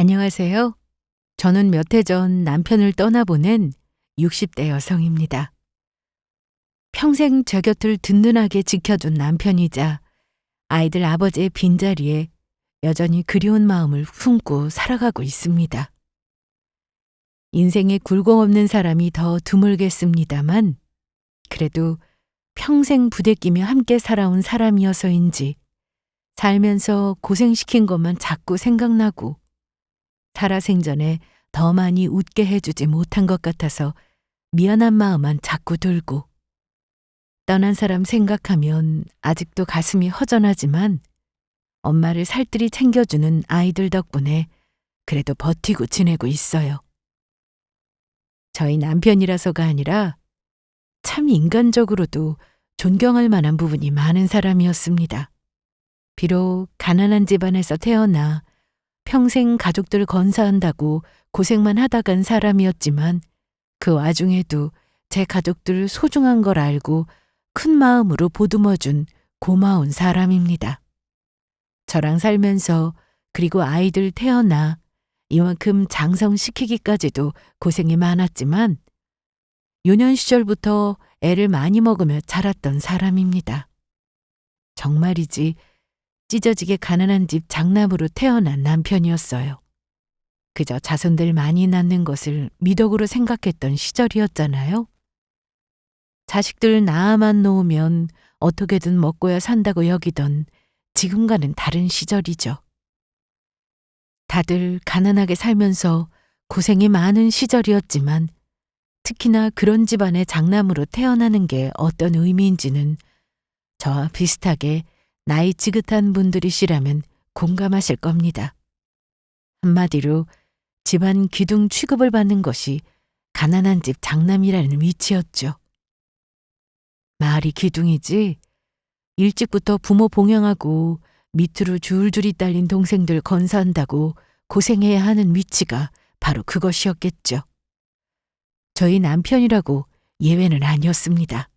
안녕하세요. 저는 몇 해 전 남편을 떠나보낸 60대 여성입니다. 평생 제 곁을 든든하게 지켜준 남편이자 아이들 아버지의 빈자리에 여전히 그리운 마음을 품고 살아가고 있습니다. 인생에 굴곡 없는 사람이 더 드물겠습니다만 그래도 평생 부대끼며 함께 살아온 사람이어서인지 살면서 고생시킨 것만 자꾸 생각나고 살아생전에 더 많이 웃게 해주지 못한 것 같아서 미안한 마음만 자꾸 들고 떠난 사람 생각하면 아직도 가슴이 허전하지만 엄마를 살뜰히 챙겨주는 아이들 덕분에 그래도 버티고 지내고 있어요. 저희 남편이라서가 아니라 참 인간적으로도 존경할 만한 부분이 많은 사람이었습니다. 비록 가난한 집안에서 태어나 평생 가족들 건사한다고 고생만 하다 간 사람이었지만 그 와중에도 제 가족들 소중한 걸 알고 큰 마음으로 보듬어준 고마운 사람입니다. 저랑 살면서 그리고 아이들 태어나 이만큼 장성시키기까지도 고생이 많았지만 유년 시절부터 애를 많이 먹으며 자랐던 사람입니다. 정말이지 찢어지게 가난한 집 장남으로 태어난 남편이었어요. 그저 자손들 많이 낳는 것을 미덕으로 생각했던 시절이었잖아요. 자식들 낳아만 놓으면 어떻게든 먹고야 산다고 여기던 지금과는 다른 시절이죠. 다들 가난하게 살면서 고생이 많은 시절이었지만 특히나 그런 집안의 장남으로 태어나는 게 어떤 의미인지는 저와 비슷하게 나이 지긋한 분들이시라면 공감하실 겁니다. 한마디로 집안 귀둥 취급을 받는 것이 가난한 집 장남이라는 위치였죠. 말이 기둥이지 일찍부터 부모 봉양하고 밑으로 줄줄이 딸린 동생들 건사한다고 고생해야 하는 위치가 바로 그것이었겠죠. 저희 남편이라고 예외는 아니었습니다.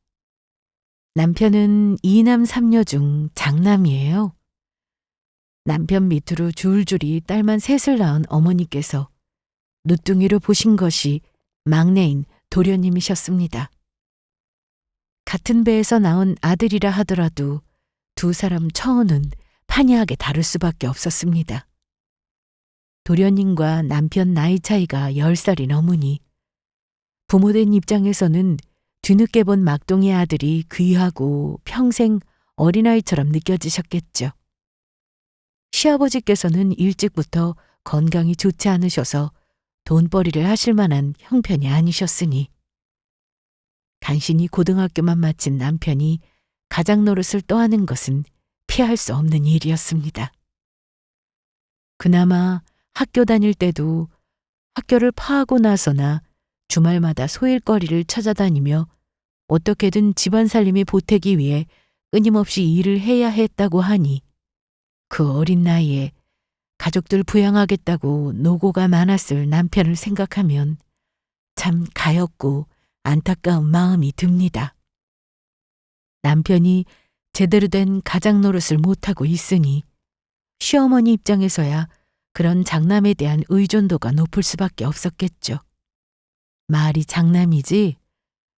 남편은 2남 3녀 중 장남이에요. 남편 밑으로 줄줄이 딸만 셋을 낳은 어머니께서 누뚱이로 보신 것이 막내인 도련님이셨습니다. 같은 배에서 나온 아들이라 하더라도 두 사람 처우는 판이하게 다를 수밖에 없었습니다. 도련님과 남편 나이 차이가 10살이 넘으니 부모된 입장에서는 뒤늦게 본 막둥이 아들이 귀하고 평생 어린아이처럼 느껴지셨겠죠. 시아버지께서는 일찍부터 건강이 좋지 않으셔서 돈벌이를 하실 만한 형편이 아니셨으니 간신히 고등학교만 마친 남편이 가장 노릇을 떠하는 것은 피할 수 없는 일이었습니다. 그나마 학교 다닐 때도 학교를 파하고 나서나 주말마다 소일거리를 찾아다니며 어떻게든 집안 살림에 보태기 위해 끊임없이 일을 해야 했다고 하니 그 어린 나이에 가족들 부양하겠다고 노고가 많았을 남편을 생각하면 참 가엾고 안타까운 마음이 듭니다. 남편이 제대로 된 가장 노릇을 못하고 있으니 시어머니 입장에서야 그런 장남에 대한 의존도가 높을 수밖에 없었겠죠. 말이 장남이지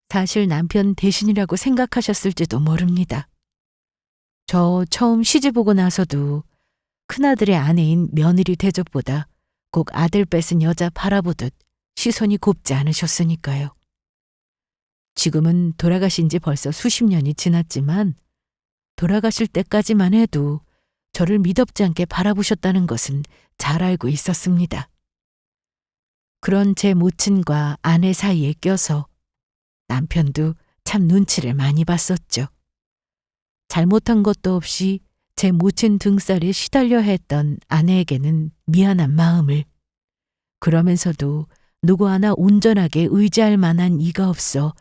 사실 남편 대신이라고 생각하셨을지도 모릅니다. 저 처음 시집오고 나서도 큰아들의 아내인 며느리 대접보다 꼭 아들 뺏은 여자 바라보듯 시선이 곱지 않으셨으니까요. 지금은 돌아가신 지 벌써 수십 년이 지났지만 돌아가실 때까지만 해도 저를 미덥지 않게 바라보셨다는 것은 잘 알고 있었습니다. 그런 제 모친과 아내 사이에 껴서 남편도 참 눈치를 많이 봤었죠. 잘못한 것도 없이 제 모친 등살에 시달려 했던 아내에게는 미안한 마음을, 그러면서도 누구 하나 온전하게 의지할 만한 이가 없어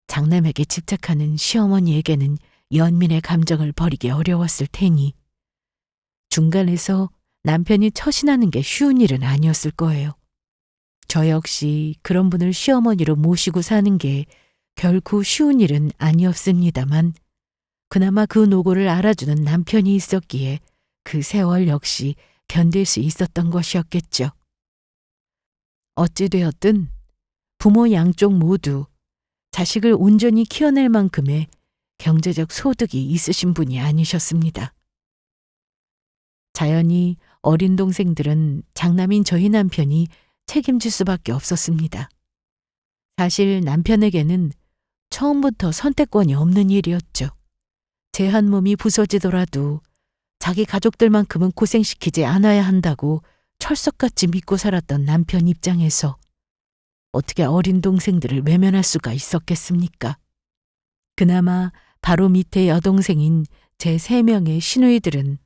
장남에게 집착하는 시어머니에게는 연민의 감정을 버리기 어려웠을 테니 중간에서 남편이 처신하는 게 쉬운 일은 아니었을 거예요. 저 역시 그런 분을 시어머니로 모시고 사는 게 결코 쉬운 일은 아니었습니다만 그나마 그 노고를 알아주는 남편이 있었기에 그 세월 역시 견딜 수 있었던 것이었겠죠. 어찌되었든 부모 양쪽 모두 자식을 온전히 키워낼 만큼의 경제적 소득이 있으신 분이 아니셨습니다. 자연히 어린 동생들은 장남인 저희 남편이 책임질 수밖에 없었습니다. 사실 남편에게는 처음부터 선택권이 없는 일이었죠. 제 한 몸이 부서지더라도 자기 가족들만큼은 고생시키지 않아야 한다고 철석같이 믿고 살았던 남편 입장에서 어떻게 어린 동생들을 외면할 수가 있었겠습니까? 그나마 바로 밑에 여동생인 제 3명의 시누이들은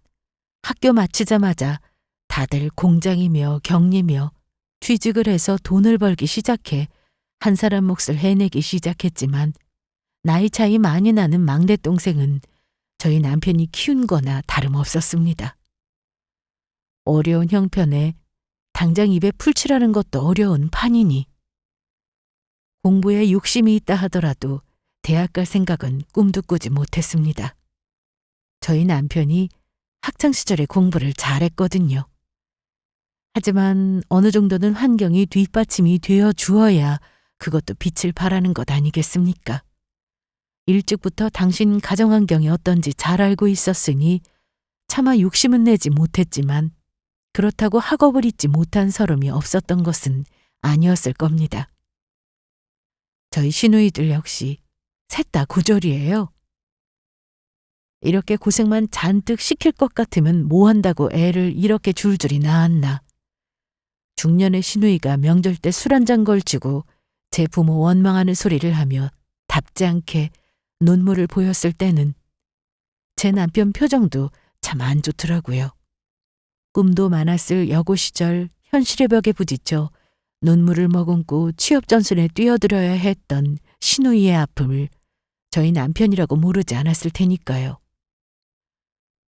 학교 마치자마자 다들 공장이며 격리며 취직을 해서 돈을 벌기 시작해 한 사람 몫을 해내기 시작했지만 나이 차이 많이 나는 막내 동생은 저희 남편이 키운 거나 다름없었습니다. 어려운 형편에 당장 입에 풀칠하는 것도 어려운 판이니 공부에 욕심이 있다 하더라도 대학 갈 생각은 꿈도 꾸지 못했습니다. 저희 남편이 학창시절에 공부를 잘했거든요. 하지만 어느 정도는 환경이 뒷받침이 되어 주어야 그것도 빛을 발하는 것 아니겠습니까? 일찍부터 당신 가정환경이 어떤지 잘 알고 있었으니 차마 욕심은 내지 못했지만 그렇다고 학업을 잊지 못한 서름이 없었던 것은 아니었을 겁니다. 저희 시누이들 역시 셋 다 고졸이에요. 이렇게 고생만 잔뜩 시킬 것 같으면 뭐 한다고 애를 이렇게 줄줄이 낳았나. 중년의 시누이가 명절 때 술 한 잔 걸치고 제 부모 원망하는 소리를 하며 답지 않게 눈물을 보였을 때는 제 남편 표정도 참 안 좋더라고요. 꿈도 많았을 여고 시절 현실의 벽에 부딪혀 눈물을 머금고 취업 전선에 뛰어들어야 했던 시누이의 아픔을 저희 남편이라고 모르지 않았을 테니까요.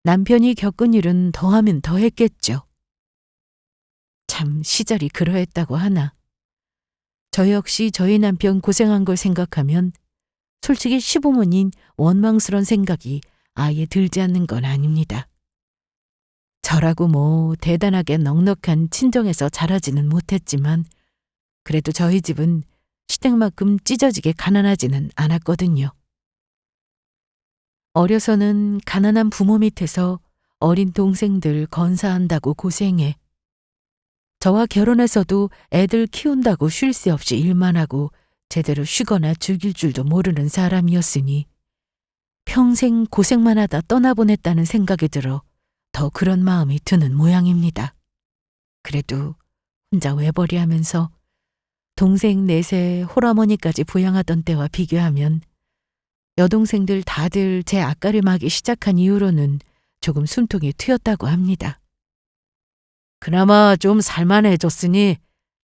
남편이 겪은 일은 더하면 더했겠죠. 참 시절이 그러했다고 하나. 저 역시 저희 남편 고생한 걸 생각하면 솔직히 시부모님 원망스러운 생각이 아예 들지 않는 건 아닙니다. 저라고 뭐 대단하게 넉넉한 친정에서 자라지는 못했지만 그래도 저희 집은 시댁만큼 찢어지게 가난하지는 않았거든요. 어려서는 가난한 부모 밑에서 어린 동생들 건사한다고 고생해 저와 결혼해서도 애들 키운다고 쉴 새 없이 일만 하고 제대로 쉬거나 즐길 줄도 모르는 사람이었으니 평생 고생만 하다 떠나보냈다는 생각이 들어 더 그런 마음이 드는 모양입니다. 그래도 혼자 외벌이 하면서 동생 넷에 홀어머니까지 부양하던 때와 비교하면 여동생들 다들 제 앞가림하기 시작한 이후로는 조금 숨통이 트였다고 합니다. 그나마 좀 살만해졌으니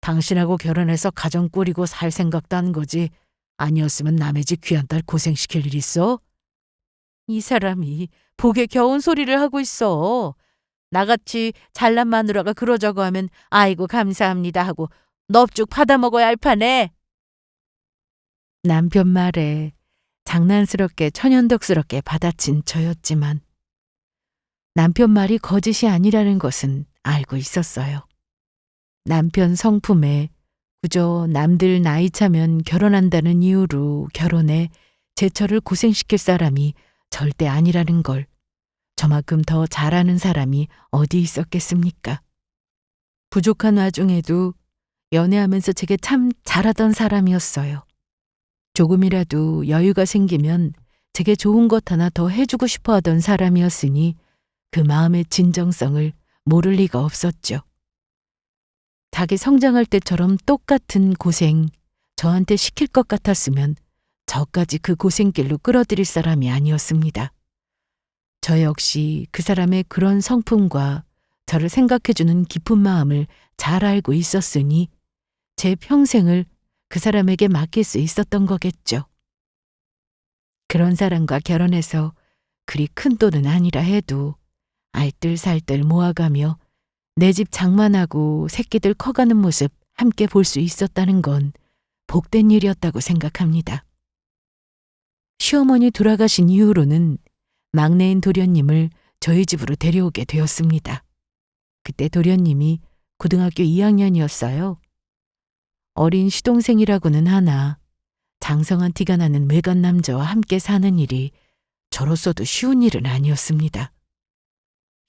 당신하고 결혼해서 가정 꾸리고 살 생각도 한 거지. 아니었으면 남의 집 귀한 딸 고생시킬 일 있어? 이 사람이 복에 겨운 소리를 하고 있어. 나같이 잘난 마누라가 그러자고 하면 아이고 감사합니다 하고 넙죽 받아먹어야 할 판에. 남편 말에 장난스럽게 천연덕스럽게 받아친 저였지만 남편 말이 거짓이 아니라는 것은 알고 있었어요. 남편 성품에 그저 남들 나이 차면 결혼한다는 이유로 결혼해 제처를 고생시킬 사람이 절대 아니라는 걸 저만큼 더 잘하는 사람이 어디 있었겠습니까? 부족한 와중에도 연애하면서 제게 참 잘하던 사람이었어요. 조금이라도 여유가 생기면 제게 좋은 것 하나 더 해주고 싶어 하던 사람이었으니 그 마음의 진정성을 모를 리가 없었죠. 자기 성장할 때처럼 똑같은 고생 저한테 시킬 것 같았으면 저까지 그 고생길로 끌어들일 사람이 아니었습니다. 저 역시 그 사람의 그런 성품과 저를 생각해주는 깊은 마음을 잘 알고 있었으니 제 평생을 그 사람에게 맡길 수 있었던 거겠죠. 그런 사람과 결혼해서 그리 큰 돈은 아니라 해도 알뜰살뜰 모아가며 내 집 장만하고 새끼들 커가는 모습 함께 볼 수 있었다는 건 복된 일이었다고 생각합니다. 시어머니 돌아가신 이후로는 막내인 도련님을 저희 집으로 데려오게 되었습니다. 그때 도련님이 고등학교 2학년이었어요. 어린 시동생이라고는 하나 장성한 티가 나는 외간 남자와 함께 사는 일이 저로서도 쉬운 일은 아니었습니다.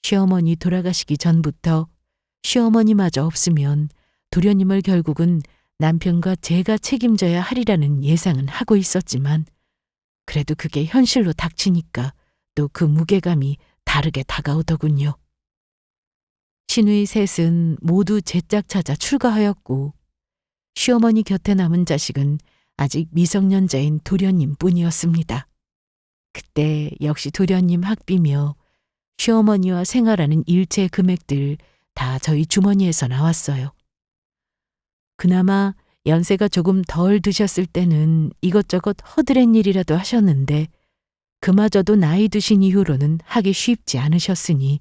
시어머니 돌아가시기 전부터 시어머니마저 없으면 도련님을 결국은 남편과 제가 책임져야 하리라는 예상은 하고 있었지만 그래도 그게 현실로 닥치니까 또 그 무게감이 다르게 다가오더군요. 시누이 셋은 모두 제 짝 찾아 출가하였고 시어머니 곁에 남은 자식은 아직 미성년자인 도련님 뿐이었습니다. 그때 역시 도련님 학비며 시어머니와 생활하는 일체 금액들 다 저희 주머니에서 나왔어요. 그나마 연세가 조금 덜 드셨을 때는 이것저것 허드렛 일이라도 하셨는데 그마저도 나이 드신 이후로는 하기 쉽지 않으셨으니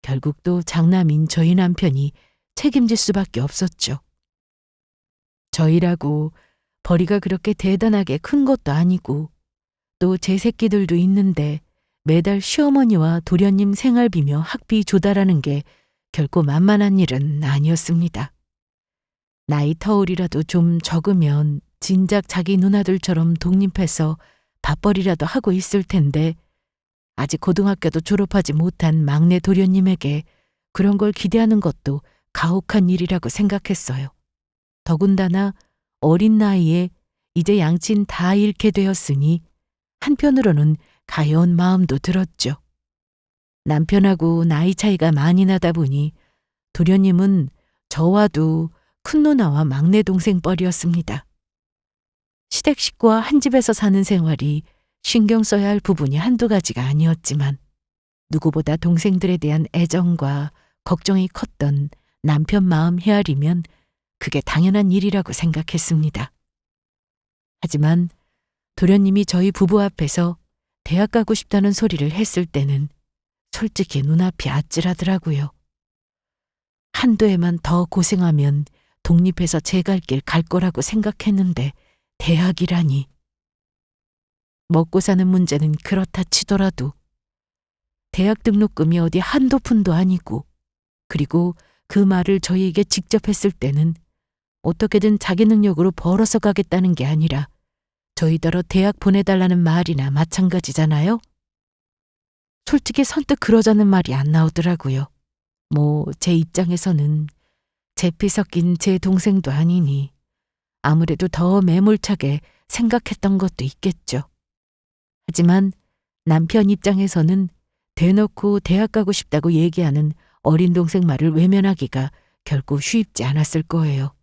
결국 또 장남인 저희 남편이 책임질 수밖에 없었죠. 저희라고 벌이가 그렇게 대단하게 큰 것도 아니고 또 제 새끼들도 있는데 매달 시어머니와 도련님 생활비며 학비 조달하는 게 결코 만만한 일은 아니었습니다. 나이 터울이라도 좀 적으면 진작 자기 누나들처럼 독립해서 밥벌이라도 하고 있을 텐데 아직 고등학교도 졸업하지 못한 막내 도련님에게 그런 걸 기대하는 것도 가혹한 일이라고 생각했어요. 더군다나 어린 나이에 이제 양친 다 잃게 되었으니 한편으로는 가여운 마음도 들었죠. 남편하고 나이 차이가 많이 나다 보니 도련님은 저와도 큰 누나와 막내 동생 뻘이었습니다. 시댁 식구와 한 집에서 사는 생활이 신경 써야 할 부분이 한두 가지가 아니었지만 누구보다 동생들에 대한 애정과 걱정이 컸던 남편 마음 헤아리면 그게 당연한 일이라고 생각했습니다. 하지만 도련님이 저희 부부 앞에서 대학 가고 싶다는 소리를 했을 때는 솔직히 눈앞이 아찔하더라고요. 한두 해만 더 고생하면 독립해서 제 갈 길 갈 거라고 생각했는데 대학이라니. 먹고 사는 문제는 그렇다 치더라도 대학 등록금이 어디 한두 푼도 아니고 그리고 그 말을 저희에게 직접 했을 때는 어떻게든 자기 능력으로 벌어서 가겠다는 게 아니라 저희더러 대학 보내달라는 말이나 마찬가지잖아요. 솔직히 선뜻 그러자는 말이 안 나오더라고요. 제 입장에서는 제 피 섞인 제 동생도 아니니 아무래도 더 매몰차게 생각했던 것도 있겠죠. 하지만 남편 입장에서는 대놓고 대학 가고 싶다고 얘기하는 어린 동생 말을 외면하기가 결코 쉽지 않았을 거예요.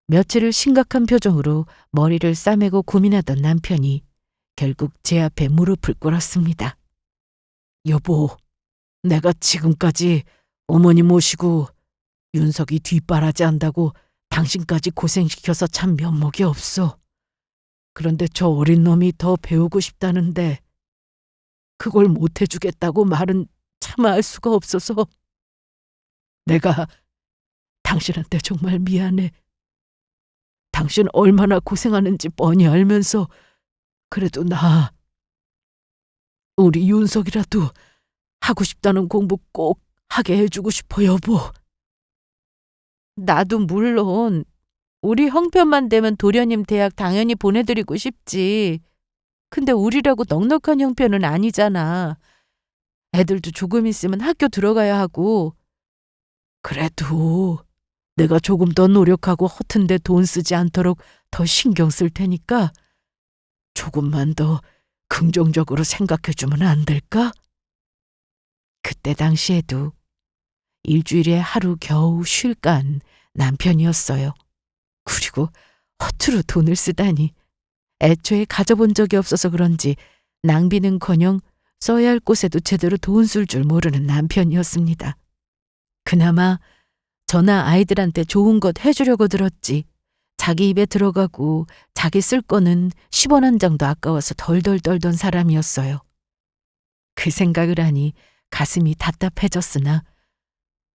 며칠을 심각한 표정으로 머리를 싸매고 고민하던 남편이 결국 제 앞에 무릎을 꿇었습니다. 여보, 내가 지금까지 어머니 모시고 윤석이 뒷바라지 한다고 당신까지 고생시켜서 참 면목이 없어. 그런데 저 어린 놈이 더 배우고 싶다는데 그걸 못 해주겠다고 말은 차마 할 수가 없어서 내가 당신한테 정말 미안해. 당신 얼마나 고생하는지 뻔히 알면서 그래도 우리 윤석이라도 하고 싶다는 공부 꼭 하게 해주고 싶어, 여보. 나도 물론 우리 형편만 되면 도련님 대학 당연히 보내드리고 싶지. 근데 우리라고 넉넉한 형편은 아니잖아. 애들도 조금 있으면 학교 들어가야 하고. 그래도 내가 조금 더 노력하고 허튼데 돈 쓰지 않도록 더 신경 쓸 테니까 조금만 더 긍정적으로 생각해주면 안 될까? 그때 당시에도 일주일에 하루 겨우 쉴깐 남편이었어요. 그리고 허투루 돈을 쓰다니. 애초에 가져본 적이 없어서 그런지 낭비는커녕 써야 할 곳에도 제대로 돈 쓸 줄 모르는 남편이었습니다. 그나마 저나 아이들한테 좋은 것 해주려고 들었지 자기 입에 들어가고 자기 쓸 거는 10원 한 장도 아까워서 덜덜 떨던 사람이었어요. 그 생각을 하니 가슴이 답답해졌으나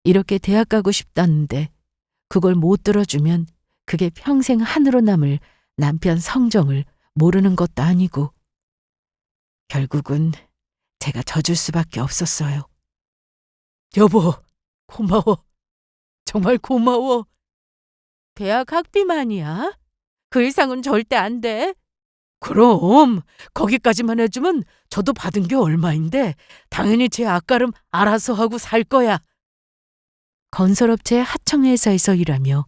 이렇게 대학 가고 싶다는데 그걸 못 들어주면 그게 평생 한으로 남을 남편 성정을 모르는 것도 아니고 결국은 제가 져줄 수밖에 없었어요. 여보, 고마워. 정말 고마워. 대학 학비만이야? 그 이상은 절대 안 돼. 그럼 거기까지만 해주면 저도 받은 게 얼마인데 당연히 제 앞가름 알아서 하고 살 거야. 건설업체 하청회사에서 일하며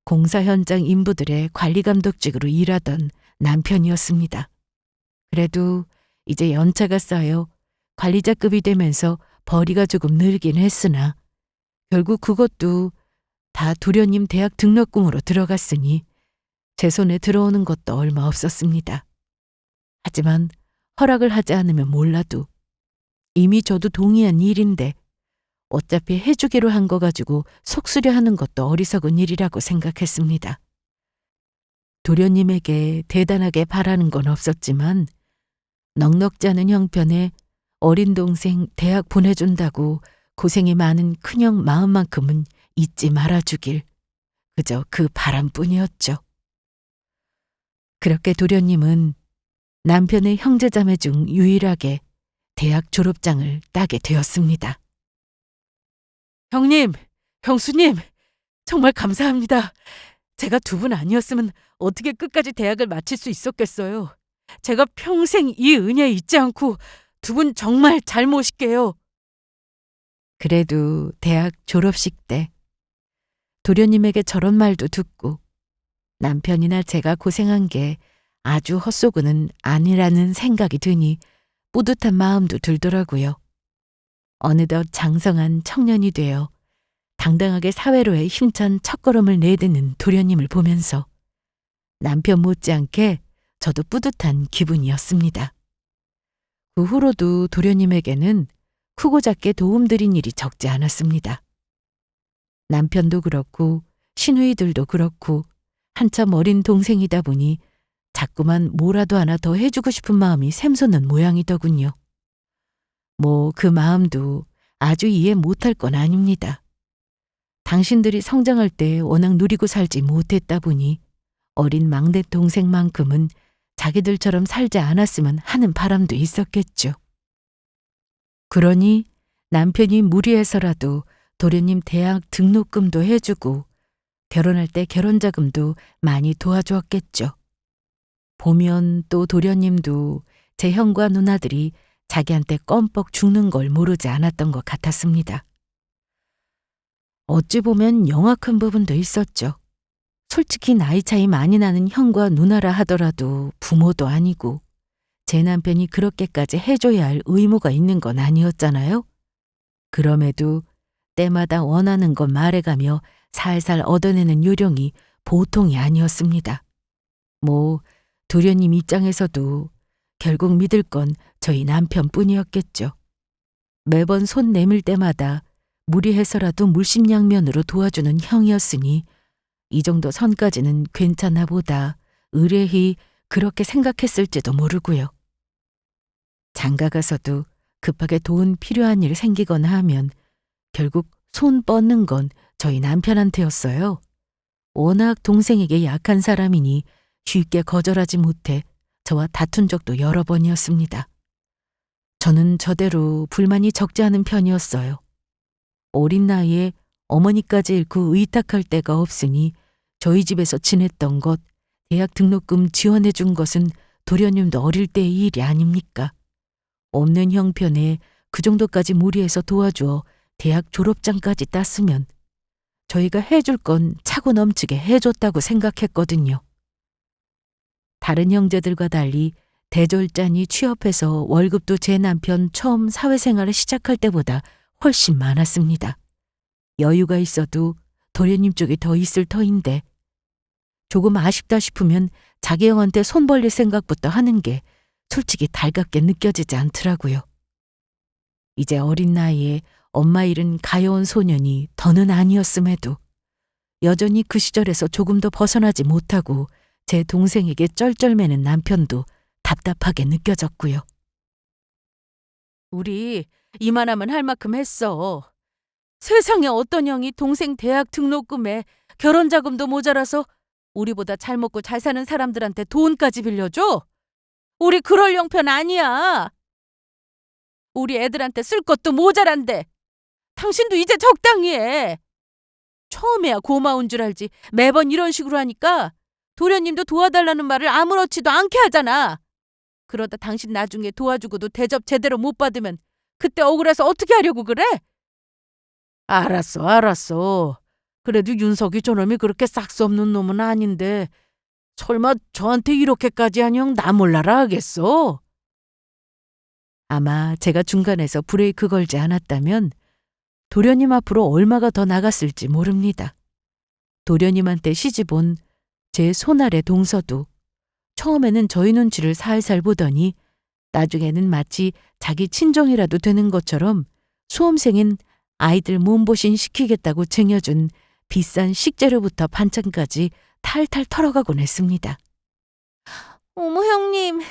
공사 현장 인부들의 관리감독직으로 일하던 남편이었습니다. 그래도 이제 연차가 쌓여 관리자급이 되면서 벌이가 조금 늘긴 했으나 결국 그것도 다 도련님 대학 등록금으로 들어갔으니 제 손에 들어오는 것도 얼마 없었습니다. 하지만 허락을 하지 않으면 몰라도 이미 저도 동의한 일인데 어차피 해주기로 한 거 가지고 속쓰려 하는 것도 어리석은 일이라고 생각했습니다. 도련님에게 대단하게 바라는 건 없었지만 넉넉지 않은 형편에 어린 동생 대학 보내준다고 고생이 많은 큰형 마음만큼은 잊지 말아주길 그저 그 바람뿐이었죠. 그렇게 도련님은 남편의 형제자매 중 유일하게 대학 졸업장을 따게 되었습니다. 형님, 형수님, 정말 감사합니다. 제가 두 분 아니었으면 어떻게 끝까지 대학을 마칠 수 있었겠어요. 제가 평생 이 은혜에 잊지 않고 두 분 정말 잘 모실게요. 그래도 대학 졸업식 때 도련님에게 저런 말도 듣고 남편이나 제가 고생한 게 아주 헛소근은 아니라는 생각이 드니 뿌듯한 마음도 들더라고요. 어느덧 장성한 청년이 되어 당당하게 사회로의 힘찬 첫걸음을 내딛는 도련님을 보면서 남편 못지않게 저도 뿌듯한 기분이었습니다. 그 후로도 도련님에게는 크고 작게 도움드린 일이 적지 않았습니다. 남편도 그렇고 시누이들도 그렇고 한참 어린 동생이다 보니 자꾸만 뭐라도 하나 더 해주고 싶은 마음이 샘솟는 모양이더군요. 뭐 그 마음도 아주 이해 못할 건 아닙니다. 당신들이 성장할 때 워낙 누리고 살지 못했다 보니 어린 막내 동생만큼은 자기들처럼 살지 않았으면 하는 바람도 있었겠죠. 그러니 남편이 무리해서라도 도련님 대학 등록금도 해주고 결혼할 때 결혼자금도 많이 도와주었겠죠. 보면 또 도련님도 제 형과 누나들이 자기한테 껌뻑 죽는 걸 모르지 않았던 것 같았습니다. 어찌 보면 영악한 부분도 있었죠. 솔직히 나이 차이 많이 나는 형과 누나라 하더라도 부모도 아니고 제 남편이 그렇게까지 해줘야 할 의무가 있는 건 아니었잖아요. 그럼에도 때마다 원하는 것 말해가며 살살 얻어내는 요령이 보통이 아니었습니다. 뭐 도련님 입장에서도 결국 믿을 건 저희 남편뿐이었겠죠. 매번 손 내밀 때마다 무리해서라도 물심양면으로 도와주는 형이었으니 이 정도 선까지는 괜찮아 보다 의뢰히 그렇게 생각했을지도 모르고요. 장가 가서도 급하게 돈 필요한 일 생기거나 하면 결국 손 뻗는 건 저희 남편한테였어요. 워낙 동생에게 약한 사람이니 쉽게 거절하지 못해 저와 다툰 적도 여러 번이었습니다. 저는 저대로 불만이 적지 않은 편이었어요. 어린 나이에 어머니까지 잃고 의탁할 데가 없으니 저희 집에서 지냈던 것, 대학 등록금 지원해 준 것은 도련님도 어릴 때의 일이 아닙니까? 없는 형편에 그 정도까지 무리해서 도와주어 대학 졸업장까지 땄으면 저희가 해줄 건 차고 넘치게 해줬다고 생각했거든요. 다른 형제들과 달리 대졸자니 취업해서 월급도 제 남편 처음 사회생활을 시작할 때보다 훨씬 많았습니다. 여유가 있어도 도련님 쪽이 더 있을 터인데 조금 아쉽다 싶으면 자기 형한테 손 벌릴 생각부터 하는 게 솔직히 달갑게 느껴지지 않더라고요. 이제 어린 나이에 엄마 잃은 가여운 소년이 더는 아니었음에도 여전히 그 시절에서 조금도 벗어나지 못하고 제 동생에게 쩔쩔매는 남편도 답답하게 느껴졌고요. 우리 이만하면 할 만큼 했어. 세상에 어떤 형이 동생 대학 등록금에 결혼자금도 모자라서 우리보다 잘 먹고 잘 사는 사람들한테 돈까지 빌려줘? 우리 그럴 형편 아니야. 우리 애들한테 쓸 것도 모자란데 당신도 이제 적당히 해. 처음에야 고마운 줄 알지. 매번 이런 식으로 하니까 도련님도 도와달라는 말을 아무렇지도 않게 하잖아. 그러다 당신 나중에 도와주고도 대접 제대로 못 받으면 그때 억울해서 어떻게 하려고 그래? 알았어, 알았어. 그래도 윤석이 저놈이 그렇게 싹수 없는 놈은 아닌데 설마 저한테 이렇게까지 하냐 나 몰라라 하겠어? 아마 제가 중간에서 브레이크 걸지 않았다면 도련님 앞으로 얼마가 더 나갔을지 모릅니다. 도련님한테 시집온 제 손아래 동서도 처음에는 저희 눈치를 살살 보더니 나중에는 마치 자기 친정이라도 되는 것처럼 수험생인 아이들 몸보신 시키겠다고 쟁여준 비싼 식재료부터 반찬까지 탈탈 털어가곤 했습니다. 어머 형님,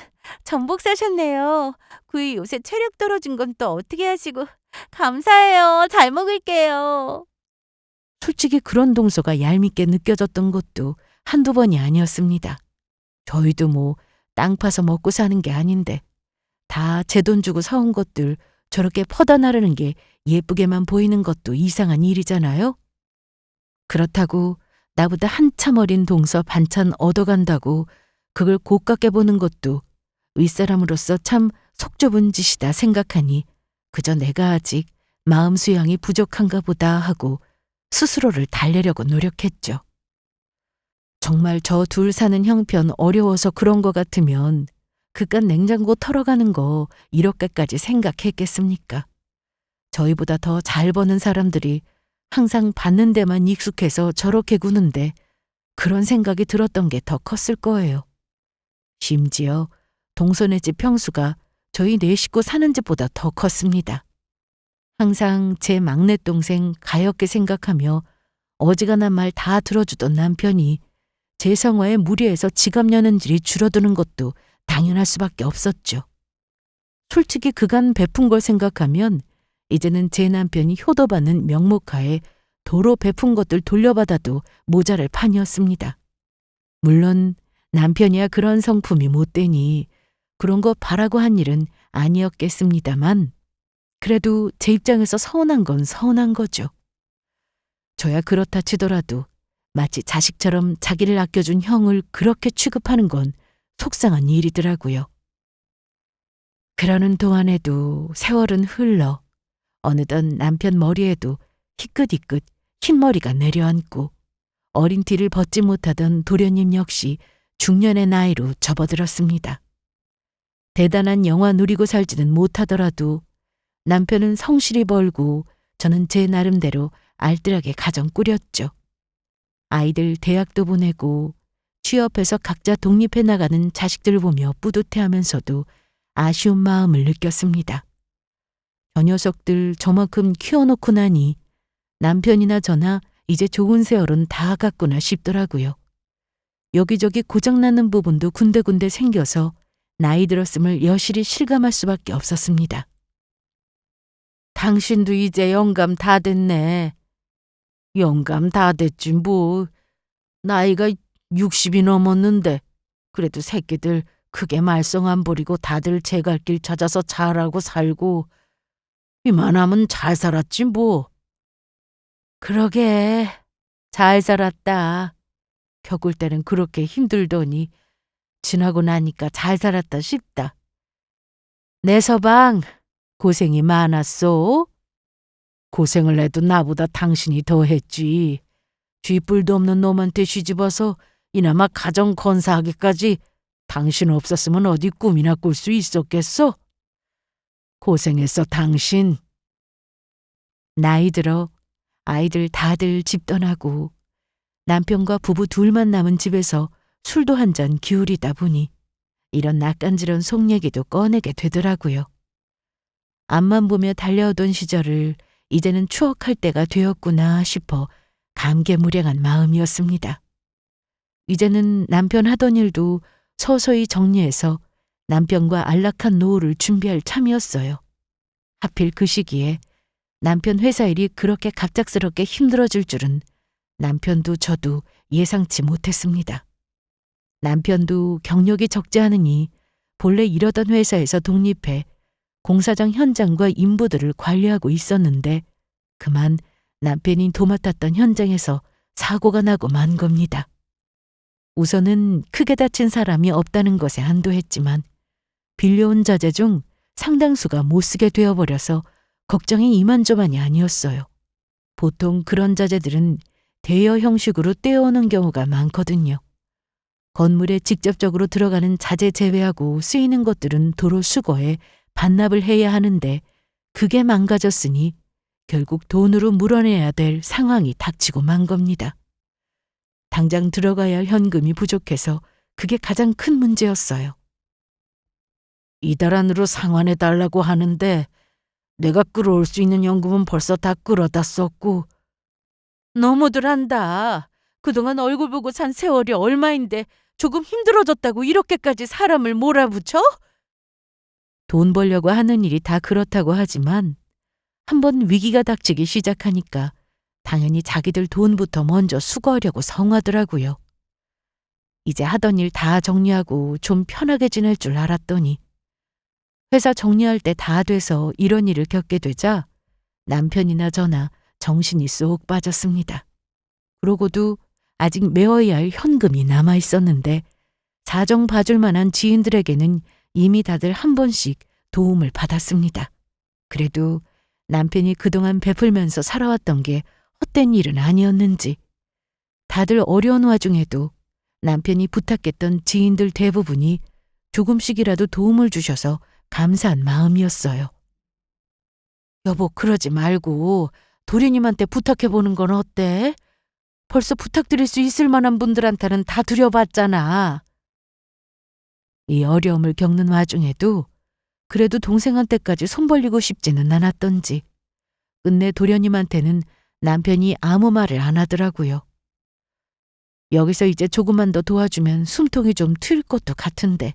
전복 사셨네요. 구이 요새 체력 떨어진 건 또 어떻게 하시고. 감사해요. 잘 먹을게요. 솔직히 그런 동서가 얄밉게 느껴졌던 것도 한두 번이 아니었습니다. 저희도 뭐 땅 파서 먹고 사는 게 아닌데 다 제 돈 주고 사온 것들 저렇게 퍼다 나르는 게 예쁘게만 보이는 것도 이상한 일이잖아요. 그렇다고 나보다 한참 어린 동서 반찬 얻어간다고 그걸 고깝게 보는 것도 윗사람으로서 참 속 좁은 짓이다 생각하니 그저 내가 아직 마음 수양이 부족한가 보다 하고 스스로를 달래려고 노력했죠. 정말 저 둘 사는 형편 어려워서 그런 거 같으면 그깟 냉장고 털어가는 거 이렇게까지 생각했겠습니까? 저희보다 더 잘 버는 사람들이 항상 받는 데만 익숙해서 저렇게 구는데 그런 생각이 들었던 게 더 컸을 거예요. 심지어 동서네 집 평수가 저희 네 식구 사는 집보다 더 컸습니다. 항상 제 막내 동생 가엾게 생각하며 어지간한 말 다 들어주던 남편이 제 성화에 무리해서 지갑 여는 일이 줄어드는 것도 당연할 수밖에 없었죠. 솔직히 그간 베푼 걸 생각하면 이제는 제 남편이 효도받는 명목하에 도로 베푼 것들 돌려받아도 모자랄 판이었습니다. 물론 남편이야 그런 성품이 못 되니 그런 거 바라고 한 일은 아니었겠습니다만 그래도 제 입장에서 서운한 건 서운한 거죠. 저야 그렇다 치더라도 마치 자식처럼 자기를 아껴준 형을 그렇게 취급하는 건 속상한 일이더라고요. 그러는 동안에도 세월은 흘러 어느덧 남편 머리에도 희끗희끗 흰머리가 내려앉고 어린 티를 벗지 못하던 도련님 역시 중년의 나이로 접어들었습니다. 대단한 영화 누리고 살지는 못하더라도 남편은 성실히 벌고 저는 제 나름대로 알뜰하게 가정 꾸렸죠. 아이들 대학도 보내고 취업해서 각자 독립해 나가는 자식들 보며 뿌듯해하면서도 아쉬운 마음을 느꼈습니다. 저 녀석들 저만큼 키워놓고 나니 남편이나 저나 이제 좋은 세월은 다 갔구나 싶더라고요. 여기저기 고장나는 부분도 군데군데 생겨서 나이 들었음을 여실히 실감할 수밖에 없었습니다. 당신도 이제 영감 다 됐네. 영감 다 됐지 뭐. 나이가 60이 넘었는데 그래도 새끼들 크게 말썽 안 부리고 다들 제 갈 길 찾아서 잘하고 살고 이만하면 잘 살았지 뭐. 그러게 잘 살았다. 겪을 때는 그렇게 힘들더니 지나고 나니까 잘 살았다 싶다. 내 서방 고생이 많았소. 고생을 해도 나보다 당신이 더 했지. 쥐뿔도 없는 놈한테 시집와서 이나마 가정 건사하기까지 당신 없었으면 어디 꿈이나 꿀 수 있었겠어? 고생했어 당신. 나이 들어 아이들 다들 집 떠나고 남편과 부부 둘만 남은 집에서 술도 한 잔 기울이다 보니 이런 낯간지런 속 얘기도 꺼내게 되더라고요. 앞만 보며 달려오던 시절을 이제는 추억할 때가 되었구나 싶어 감개무량한 마음이었습니다. 이제는 남편 하던 일도 서서히 정리해서 남편과 안락한 노후를 준비할 참이었어요. 하필 그 시기에 남편 회사 일이 그렇게 갑작스럽게 힘들어질 줄은 남편도 저도 예상치 못했습니다. 남편도 경력이 적지 않으니 본래 일하던 회사에서 독립해 공사장 현장과 인부들을 관리하고 있었는데 그만 남편이 도맡았던 현장에서 사고가 나고 만 겁니다. 우선은 크게 다친 사람이 없다는 것에 안도했지만 빌려온 자재 중 상당수가 못 쓰게 되어버려서 걱정이 이만저만이 아니었어요. 보통 그런 자재들은 대여 형식으로 떼어오는 경우가 많거든요. 건물에 직접적으로 들어가는 자재 제외하고 쓰이는 것들은 도로 수거해 반납을 해야 하는데 그게 망가졌으니 결국 돈으로 물어내야 될 상황이 닥치고 만 겁니다. 당장 들어가야 할 현금이 부족해서 그게 가장 큰 문제였어요. 이달 안으로 상환해달라고 하는데 내가 끌어올 수 있는 연금은 벌써 다 끌어다 썼고. 너무들 한다. 그동안 얼굴 보고 산 세월이 얼마인데 조금 힘들어졌다고 이렇게까지 사람을 몰아붙여? 돈 벌려고 하는 일이 다 그렇다고 하지만 한번 위기가 닥치기 시작하니까 당연히 자기들 돈부터 먼저 수거하려고 성하더라고요. 이제 하던 일 다 정리하고 좀 편하게 지낼 줄 알았더니 회사 정리할 때 다 돼서 이런 일을 겪게 되자 남편이나 저나 정신이 쏙 빠졌습니다. 그러고도 아직 메워야 할 현금이 남아 있었는데 사정 봐줄 만한 지인들에게는 이미 다들 한 번씩 도움을 받았습니다. 그래도 남편이 그동안 베풀면서 살아왔던 게 헛된 일은 아니었는지 다들 어려운 와중에도 남편이 부탁했던 지인들 대부분이 조금씩이라도 도움을 주셔서 감사한 마음이었어요. 여보, 그러지 말고 도련님한테 부탁해보는 건 어때? 벌써 부탁드릴 수 있을 만한 분들한테는 다 드려봤잖아. 이 어려움을 겪는 와중에도 그래도 동생한테까지 손 벌리고 싶지는 않았던지 끝내 도련님한테는 남편이 아무 말을 안 하더라고요. 여기서 이제 조금만 더 도와주면 숨통이 좀 트일 것도 같은데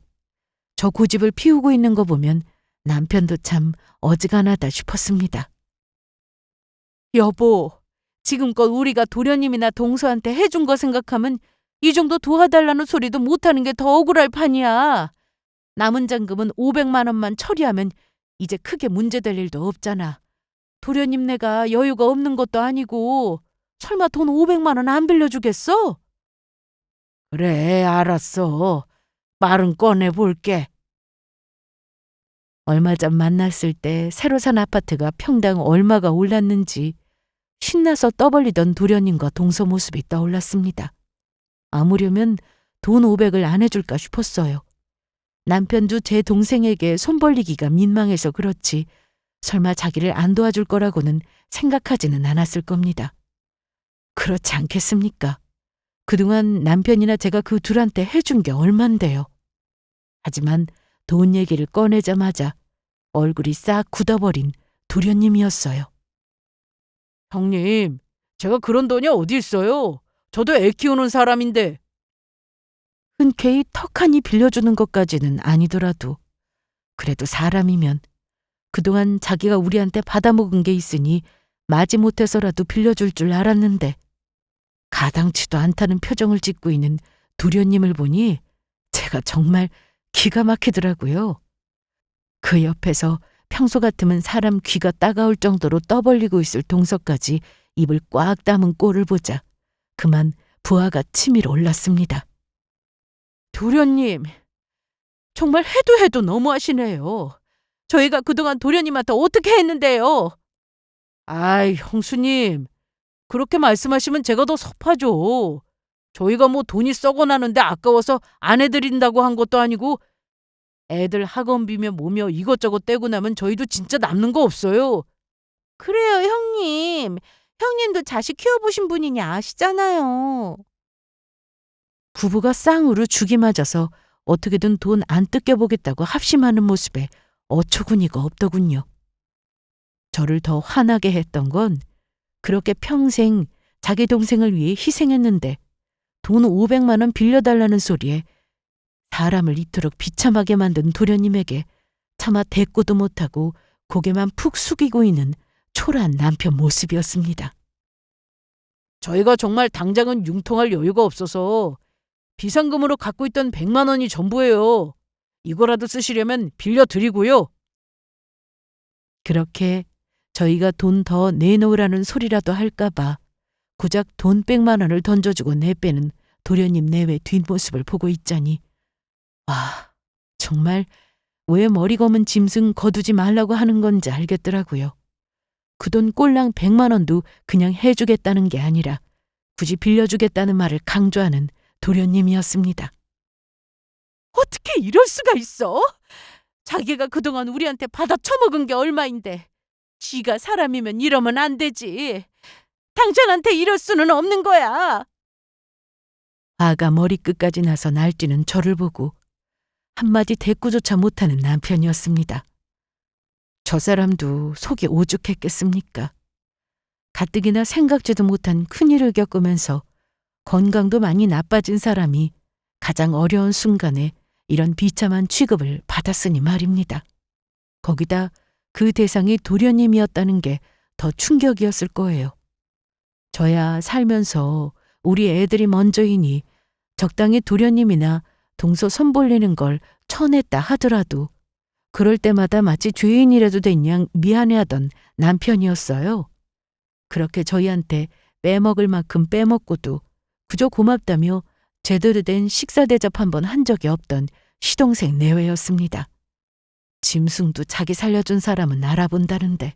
저 고집을 피우고 있는 거 보면 남편도 참 어지간하다 싶었습니다. 여보, 지금껏 우리가 도련님이나 동서한테 해준 거 생각하면 이 정도 도와달라는 소리도 못하는 게 더 억울할 판이야. 남은 잔금은 500만 원만 처리하면 이제 크게 문제될 일도 없잖아. 도련님 내가 여유가 없는 것도 아니고 설마 돈 500만 원 안 빌려주겠어? 그래, 알았어. 말은 꺼내볼게. 얼마 전 만났을 때 새로 산 아파트가 평당 얼마가 올랐는지 신나서 떠벌리던 도련님과 동서 모습이 떠올랐습니다. 아무려면 돈 500을 안 해줄까 싶었어요. 남편도 제 동생에게 손 벌리기가 민망해서 그렇지 설마 자기를 안 도와줄 거라고는 생각하지는 않았을 겁니다. 그렇지 않겠습니까? 그동안 남편이나 제가 그 둘한테 해준 게 얼만데요. 하지만 돈 얘기를 꺼내자마자 얼굴이 싹 굳어버린 도련님이었어요. 형님, 제가 그런 돈이 어디 있어요? 저도 애 키우는 사람인데. 흔쾌히 턱하니 빌려주는 것까지는 아니더라도 그래도 사람이면 그동안 자기가 우리한테 받아먹은 게 있으니 마지못해서라도 빌려줄 줄 알았는데 가당치도 않다는 표정을 짓고 있는 도련님을 보니 제가 정말 기가 막히더라고요. 그 옆에서 평소 같으면 사람 귀가 따가울 정도로 떠벌리고 있을 동서까지 입을 꽉 다문 꼴을 보자 그만 부하가 치밀어 올랐습니다. 도련님, 정말 해도 너무하시네요. 저희가 그동안 도련님한테 어떻게 했는데요? 아이, 형수님, 그렇게 말씀하시면 제가 더 섭하죠. 저희가 뭐 돈이 썩어나는데 아까워서 안 해드린다고 한 것도 아니고 애들 학원비며 뭐며 이것저것 떼고 나면 저희도 진짜 남는 거 없어요. 그래요, 형님. 형님도 자식 키워보신 분이니 아시잖아요. 부부가 쌍으로 죽이 맞아서 어떻게든 돈 안 뜯겨보겠다고 합심하는 모습에 어처구니가 없더군요. 저를 더 화나게 했던 건 그렇게 평생 자기 동생을 위해 희생했는데 돈 500만 원 빌려달라는 소리에 사람을 이토록 비참하게 만든 도련님에게 차마 대꾸도 못하고 고개만 푹 숙이고 있는 초라한 남편 모습이었습니다. 저희가 정말 당장은 융통할 여유가 없어서 비상금으로 갖고 있던 100만 원이 전부예요. 이거라도 쓰시려면 빌려드리고요. 그렇게 저희가 돈 더 내놓으라는 소리라도 할까봐 고작 돈 100만 원을 던져주고 내빼는 도련님 내외 뒷모습을 보고 있자니 와, 정말 왜 머리 검은 짐승 거두지 말라고 하는 건지 알겠더라고요. 그 돈 꼴랑 100만 원도 그냥 해주겠다는 게 아니라 굳이 빌려주겠다는 말을 강조하는 도련님이었습니다. 어떻게 이럴 수가 있어? 자기가 그동안 우리한테 받아 처먹은 게 얼마인데 지가 사람이면 이러면 안 되지. 당신한테 이럴 수는 없는 거야. 화가 머리끝까지 나서 날뛰는 저를 보고 한마디 대꾸조차 못하는 남편이었습니다. 저 사람도 속이 오죽했겠습니까? 가뜩이나 생각지도 못한 큰일을 겪으면서 건강도 많이 나빠진 사람이 가장 어려운 순간에 이런 비참한 취급을 받았으니 말입니다. 거기다 그 대상이 도련님이었다는 게 더 충격이었을 거예요. 저야 살면서 우리 애들이 먼저이니 적당히 도련님이나 동서 손볼리는 걸 쳐냈다 하더라도 그럴 때마다 마치 죄인이라도 된 양 미안해하던 남편이었어요. 그렇게 저희한테 빼먹을 만큼 빼먹고도 그저 고맙다며 제대로 된 식사 대접 한번 한 적이 없던 시동생 내외였습니다. 짐승도 자기 살려준 사람은 알아본다는데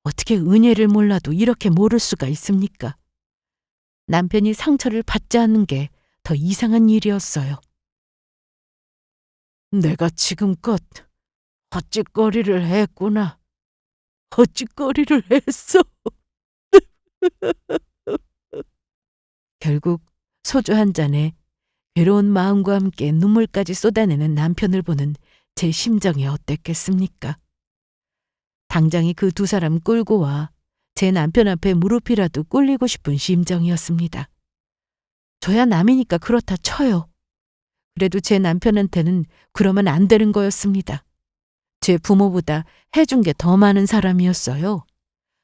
어떻게 은혜를 몰라도 이렇게 모를 수가 있습니까? 남편이 상처를 받지 않는 게 더 이상한 일이었어요. 내가 지금껏 헛짓거리를 했구나. 헛짓거리를 했어. 결국 소주 한 잔에 괴로운 마음과 함께 눈물까지 쏟아내는 남편을 보는 제 심정이 어땠겠습니까? 당장이 그 두 사람 끌고 와 제 남편 앞에 무릎이라도 꿇리고 싶은 심정이었습니다. 저야 남이니까 그렇다 쳐요. 그래도 제 남편한테는 그러면 안 되는 거였습니다. 제 부모보다 해준 게 더 많은 사람이었어요.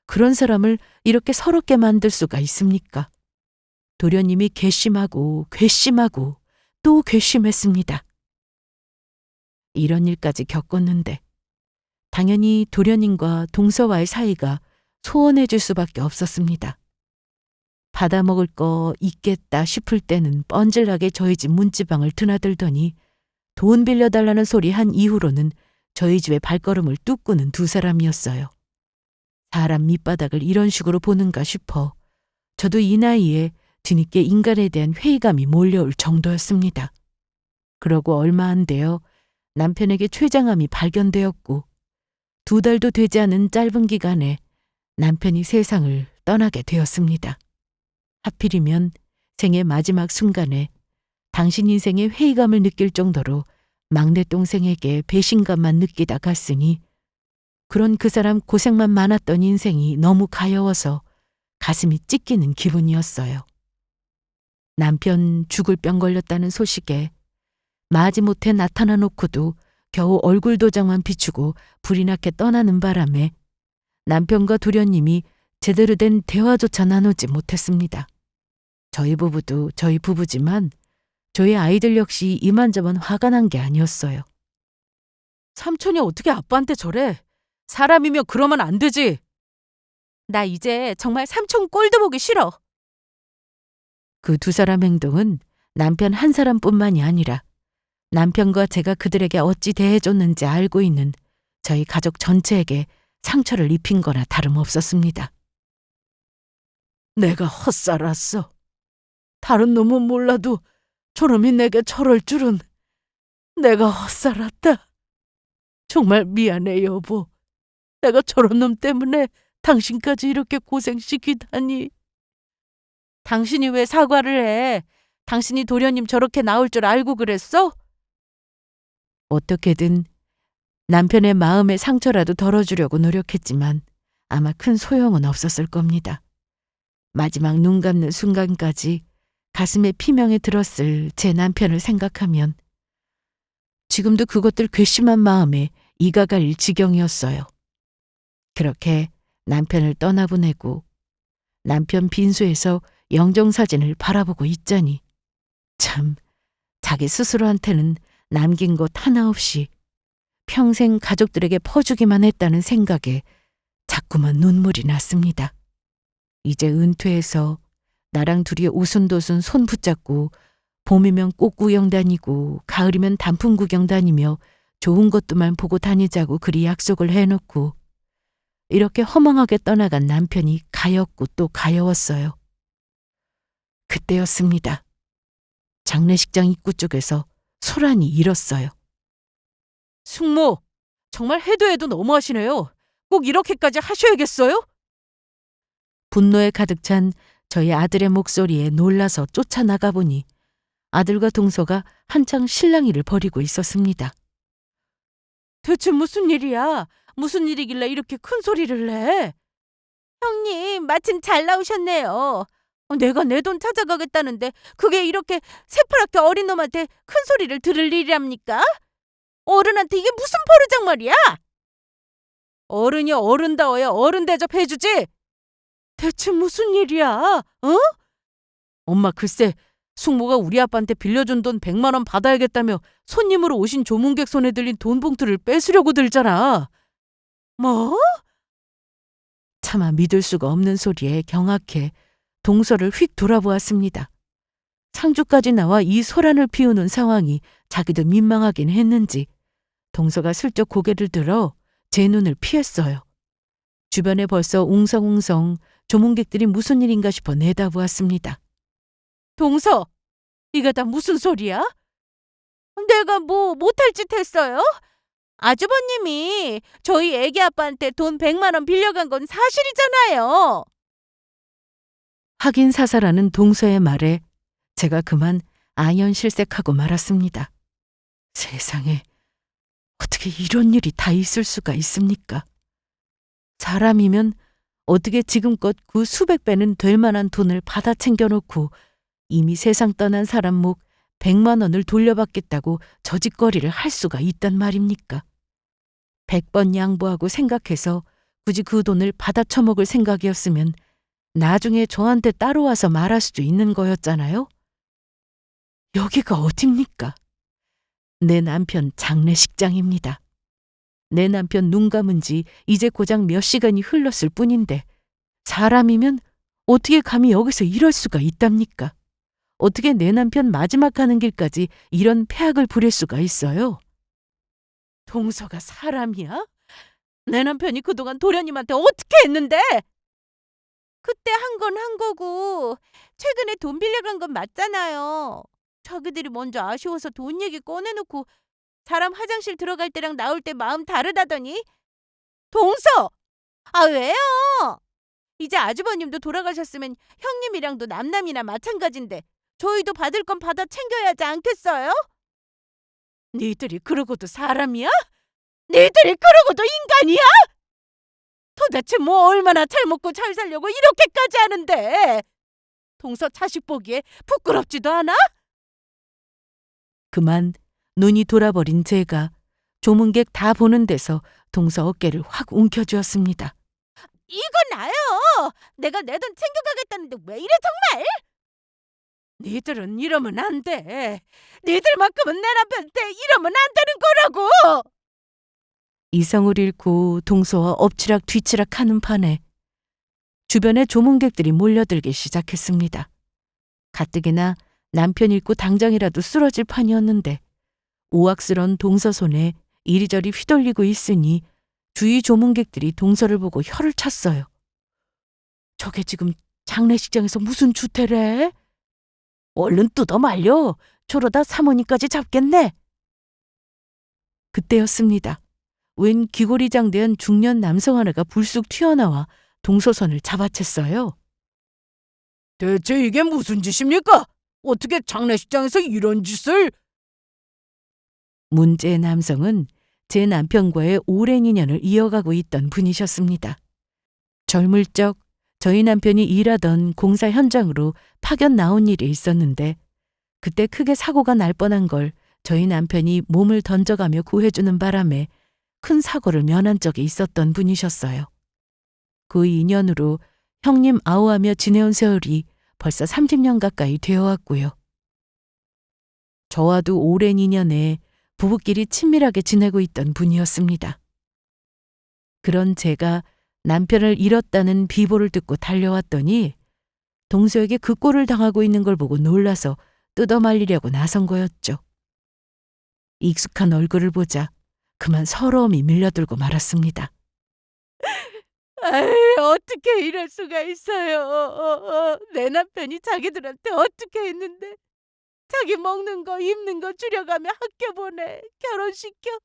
그런 사람을 이렇게 서럽게 만들 수가 있습니까? 도련님이 괘씸하고 괘씸하고 또 괘씸했습니다. 이런 일까지 겪었는데 당연히 도련님과 동서와의 사이가 소원해질 수밖에 없었습니다. 받아먹을 거 있겠다 싶을 때는 뻔질나게 저희 집 문지방을 드나들더니 돈 빌려달라는 소리 한 이후로는 저희 집에 발걸음을 뚝꾸는 두 사람이었어요. 사람 밑바닥을 이런 식으로 보는가 싶어 저도 이 나이에 뒤늦게 인간에 대한 회의감이 몰려올 정도였습니다. 그러고 얼마 안 되어 남편에게 췌장암이 발견되었고 2달도 되지 않은 짧은 기간에 남편이 세상을 떠나게 되었습니다. 하필이면 생의 마지막 순간에 당신 인생의 회의감을 느낄 정도로 막내 동생에게 배신감만 느끼다 갔으니 그런 그 사람 고생만 많았던 인생이 너무 가여워서 가슴이 찢기는 기분이었어요. 남편 죽을 병 걸렸다는 소식에 마지못해 나타나 놓고도 겨우 얼굴 도장만 비추고 불이 나게 떠나는 바람에 남편과 도련님이 제대로 된 대화조차 나누지 못했습니다. 저희 부부도 저희 부부지만 저희 아이들 역시 이만저만 화가 난 게 아니었어요. 삼촌이 어떻게 아빠한테 저래? 사람이면 그러면 안 되지. 나 이제 정말 삼촌 꼴도 보기 싫어. 그 두 사람 행동은 남편 한 사람뿐만이 아니라 남편과 제가 그들에게 어찌 대해줬는지 알고 있는 저희 가족 전체에게 상처를 입힌 거나 다름없었습니다. 내가 헛살았어. 다른 놈은 몰라도 저놈이 내게 저럴 줄은. 내가 헛살았다. 정말 미안해 여보. 내가 저런 놈 때문에 당신까지 이렇게 고생시키다니. 당신이 왜 사과를 해? 당신이 도련님 저렇게 나올 줄 알고 그랬어? 어떻게든 남편의 마음의 상처라도 덜어주려고 노력했지만 아마 큰 소용은 없었을 겁니다. 마지막 눈 감는 순간까지 가슴에 피명이 들었을 제 남편을 생각하면 지금도 그것들 괘씸한 마음에 이가 갈릴 지경이었어요. 그렇게 남편을 떠나보내고 남편 빈소에서 영정사진을 바라보고 있자니 참 자기 스스로한테는 남긴 것 하나 없이 평생 가족들에게 퍼주기만 했다는 생각에 자꾸만 눈물이 났습니다. 이제 은퇴해서 나랑 둘이 오순도순 손 붙잡고 봄이면 꽃 구경 다니고 가을이면 단풍 구경 다니며 좋은 것도만 보고 다니자고 그리 약속을 해놓고 이렇게 허망하게 떠나간 남편이 가엾고 또 가여웠어요. 그때였습니다. 장례식장 입구 쪽에서 소란이 일었어요. 숙모, 정말 해도 해도 너무하시네요. 꼭 이렇게까지 하셔야겠어요? 분노에 가득 찬 저희 아들의 목소리에 놀라서 쫓아나가 보니 아들과 동서가 한창 실랑이를 벌이고 있었습니다. 대체 무슨 일이야? 무슨 일이길래 이렇게 큰 소리를 내? 형님, 마침 잘 나오셨네요. 내가 내 돈 찾아가겠다는데 그게 이렇게 새파랗게 어린 놈한테 큰 소리를 들을 일이랍니까? 어른한테 이게 무슨 버르장말이야? 어른이 어른다워야 어른 대접해주지. 대체 무슨 일이야? 어? 엄마 글쎄, 숙모가 우리 아빠한테 빌려준 돈 100만 원 받아야겠다며 손님으로 오신 조문객 손에 들린 돈 봉투를 뺏으려고 들잖아. 뭐? 차마 믿을 수가 없는 소리에 경악해 동서를 휙 돌아보았습니다. 상주까지 나와 이 소란을 피우는 상황이 자기도 민망하긴 했는지 동서가 슬쩍 고개를 들어 제 눈을 피했어요. 주변에 벌써 웅성웅성 조문객들이 무슨 일인가 싶어 내다보았습니다. 동서, 이게 다 무슨 소리야? 내가 뭐 못할 짓 했어요? 아주버님이 저희 애기 아빠한테 돈 100만 원 빌려간 건 사실이잖아요. 확인 사살하는 동서의 말에 제가 그만 아연실색하고 말았습니다. 세상에, 어떻게 이런 일이 다 있을 수가 있습니까? 사람이면 어떻게 지금껏 그 수백 배는 될 만한 돈을 받아 챙겨놓고 이미 세상 떠난 사람 목 100만 원을 돌려받겠다고 저짓거리를 할 수가 있단 말입니까? 100번 양보하고 생각해서 굳이 그 돈을 받아 처먹을 생각이었으면 나중에 저한테 따로 와서 말할 수도 있는 거였잖아요? 여기가 어딥니까? 내 남편 장례식장입니다. 내 남편 눈 감은 지 이제 고작 몇 시간이 흘렀을 뿐인데 사람이면 어떻게 감히 여기서 이럴 수가 있답니까? 어떻게 내 남편 마지막 가는 길까지 이런 폐악을 부릴 수가 있어요? 동서가 사람이야? 내 남편이 그동안 도련님한테 어떻게 했는데? 그때 한 건 한 거고 최근에 돈 빌려간 건 맞잖아요. 자기들이 먼저 아쉬워서 돈 얘기 꺼내놓고 사람 화장실 들어갈 때랑 나올 때 마음 다르다더니. 동서! 아 왜요? 이제 아주버님도 돌아가셨으면 형님이랑도 남남이나 마찬가지인데 저희도 받을 건 받아 챙겨야 하지 않겠어요? 니들이 그러고도 사람이야? 니들이 그러고도 인간이야? 도대체 뭐 얼마나 잘 먹고 잘 살려고 이렇게까지 하는데 동서 자식 보기에 부끄럽지도 않아? 그만 눈이 돌아버린 제가 조문객 다 보는 데서 동서 어깨를 확 움켜쥐었습니다. 이건 나요. 내가 내 돈 챙겨가겠다는데 왜 이래 정말? 니들은 이러면 안 돼. 니들만큼은 내 남편한테 이러면 안 되는 거라고. 이성을 잃고 동서와 엎치락 뒤치락 하는 판에 주변에 조문객들이 몰려들기 시작했습니다. 가뜩이나 남편 잃고 당장이라도 쓰러질 판이었는데 오악스런 동서 손에 이리저리 휘둘리고 있으니 주위 조문객들이 동서를 보고 혀를 찼어요. 저게 지금 장례식장에서 무슨 주태래? 얼른 뜯어 말려. 저러다 사모님까지 잡겠네. 그때였습니다. 웬 귀골이 장대한 중년 남성 하나가 불쑥 튀어나와 동서선을 잡아챘어요. 대체 이게 무슨 짓입니까? 어떻게 장례식장에서 이런 짓을? 문제의 남성은 제 남편과의 오랜 인연을 이어가고 있던 분이셨습니다. 젊을 적 저희 남편이 일하던 공사 현장으로 파견 나온 일이 있었는데 그때 크게 사고가 날 뻔한 걸 저희 남편이 몸을 던져가며 구해주는 바람에 큰 사고를 면한 적이 있었던 분이셨어요. 그 인연으로 형님 아우하며 지내온 세월이 벌써 30년 가까이 되어왔고요. 저와도 오랜 인연에 부부끼리 친밀하게 지내고 있던 분이었습니다. 그런 제가 남편을 잃었다는 비보를 듣고 달려왔더니 동서에게 그 꼴을 당하고 있는 걸 보고 놀라서 뜯어말리려고 나선 거였죠. 익숙한 얼굴을 보자 그만 서러움이 밀려들고 말았습니다. 아이, 어떻게 이럴 수가 있어요. 내 남편이 자기들한테 어떻게 했는데 자기 먹는 거 입는 거 줄여가며 학교 보내 결혼시켜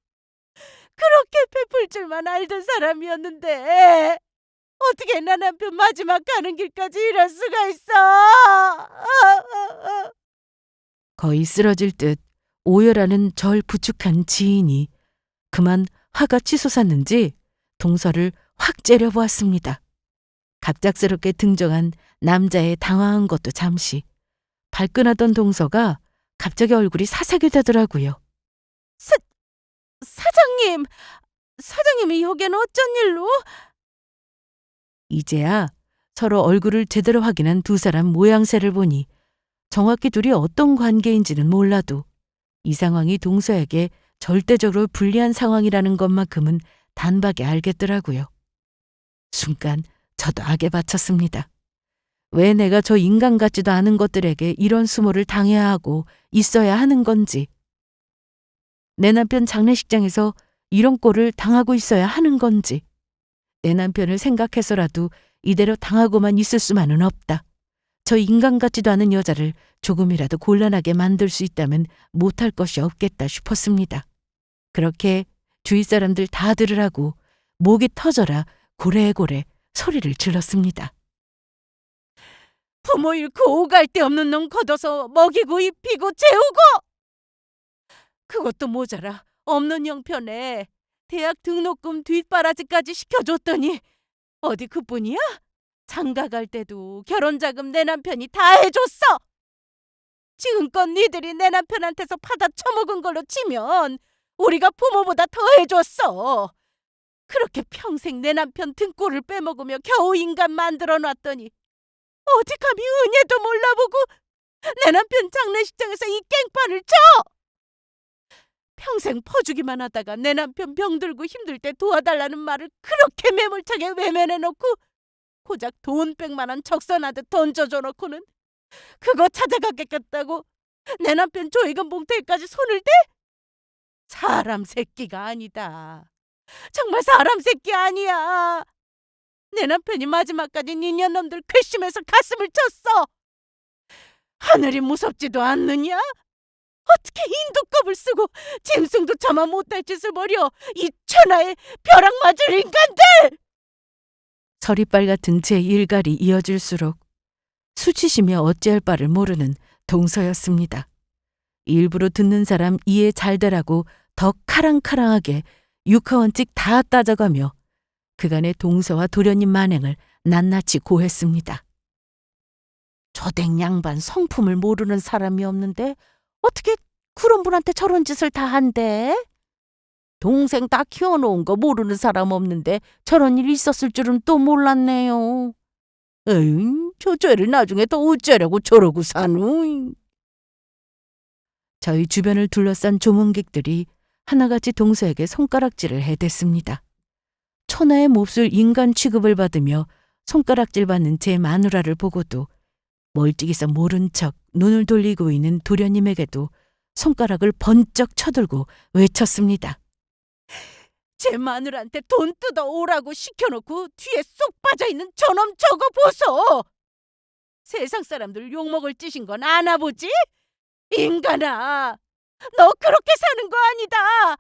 그렇게 베풀 줄만 알던 사람이었는데 어떻게 내 남편 마지막 가는 길까지 이럴 수가 있어. 거의 쓰러질 듯 오열하는 절 부축한 지인이 그만 화가 치솟았는지 동서를 확 째려보았습니다. 갑작스럽게 등정한 남자의 당황한 것도 잠시 발끈하던 동서가 갑자기 얼굴이 사색이 되더라고요. 사장님, 사장님이 여긴 어쩐 일로? 이제야 서로 얼굴을 제대로 확인한 두 사람 모양새를 보니 정확히 둘이 어떤 관계인지는 몰라도 이 상황이 동서에게 절대적으로 불리한 상황이라는 것만큼은 단박에 알겠더라고요. 순간 저도 악에 바쳤습니다. 왜 내가 저 인간 같지도 않은 것들에게 이런 수모를 당해야 하고 있어야 하는 건지, 내 남편 장례식장에서 이런 꼴을 당하고 있어야 하는 건지, 내 남편을 생각해서라도 이대로 당하고만 있을 수만은 없다. 저 인간 같지도 않은 여자를 조금이라도 곤란하게 만들 수 있다면 못할 것이 없겠다 싶었습니다. 그렇게 주위 사람들 다 들으라고 목이 터져라 고래고래 소리를 질렀습니다. 부모 잃고 오갈 데 없는 놈 걷어서 먹이고 입히고 재우고, 그것도 모자라 없는 형편에 대학 등록금 뒷바라지까지 시켜줬더니 어디 그뿐이야? 장가 갈 때도 결혼자금 내 남편이 다 해줬어. 지금껏 니들이 내 남편한테서 받아 처먹은 걸로 치면 우리가 부모보다 더 해줬어. 그렇게 평생 내 남편 등골을 빼먹으며 겨우 인간 만들어놨더니 어디 감히 은혜도 몰라보고 내 남편 장례식장에서 이 깽판을 쳐! 평생 퍼주기만 하다가 내 남편 병들고 힘들 때 도와달라는 말을 그렇게 매몰차게 외면해놓고 고작 돈 100만 원 적선하듯 던져줘놓고는 그거 찾아가겠다고 내 남편 조이금 봉투에까지 손을 대? 사람 새끼가 아니다. 정말 사람 새끼 아니야. 내 남편이 마지막까지 니년놈들 괘씸해서 가슴을 쳤어. 하늘이 무섭지도 않느냐? 어떻게 인두껍을 쓰고 짐승도 저만 못할 짓을 벌여, 이 천하의 벼락 맞을 인간들! 서리빨 같은 제 일갈이 이어질수록 수치심에 어찌할 바를 모르는 동서였습니다. 일부러 듣는 사람 이해 잘 되라고 더 카랑카랑하게 6하원씩 다 따져가며 그간의 동서와 도련님 만행을 낱낱이 고했습니다. 저댕 양반 성품을 모르는 사람이 없는데 어떻게 그런 분한테 저런 짓을 다 한대? 동생 다 키워놓은 거 모르는 사람 없는데 저런 일이 있었을 줄은 또 몰랐네요. 에이, 저 죄를 나중에 또 어쩌려고 저러고 사누? 저희 주변을 둘러싼 조문객들이 하나같이 동서에게 손가락질을 해댔습니다. 천하의 몹쓸 인간 취급을 받으며 손가락질 받는 제 마누라를 보고도 멀찍이서 모른 척 눈을 돌리고 있는 도련님에게도 손가락을 번쩍 쳐들고 외쳤습니다. 제 마누라한테 돈 뜯어 오라고 시켜놓고 뒤에 쏙 빠져있는 저놈 저거 보소! 세상 사람들 욕먹을 짓인 건 아나 보지? 인간아, 너 그렇게 사는 거 아니다.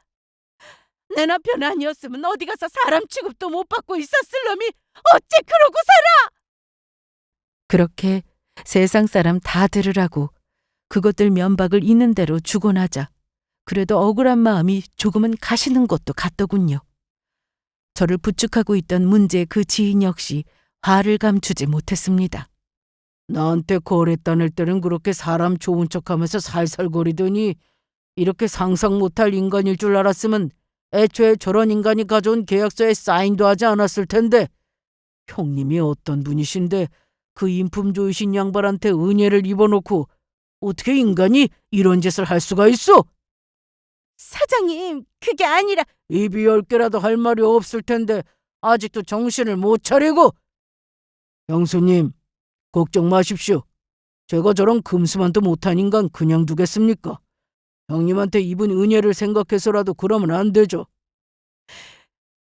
내 남편 아니었으면 어디 가서 사람 취급도 못 받고 있었을 놈이 어찌 그러고 살아! 그렇게 세상 사람 다 들으라고 그것들 면박을 있는 대로 주고 나자 그래도 억울한 마음이 조금은 가시는 것도 같더군요. 저를 부축하고 있던 문제의 그 지인 역시 화를 감추지 못했습니다. 나한테 거래 따낼 때는 그렇게 사람 좋은 척하면서 살살거리더니 이렇게 상상 못할 인간일 줄 알았으면 애초에 저런 인간이 가져온 계약서에 사인도 하지 않았을 텐데, 형님이 어떤 분이신데 그 인품 좋으신 양반한테 은혜를 입어놓고 어떻게 인간이 이런 짓을 할 수가 있어? 사장님, 그게 아니라... 입이 10개라도 할 말이 없을 텐데 아직도 정신을 못 차리고. 형수님, 걱정 마십시오. 제가 저런 금수만도 못한 인간 그냥 두겠습니까? 형님한테 입은 은혜를 생각해서라도 그러면 안 되죠.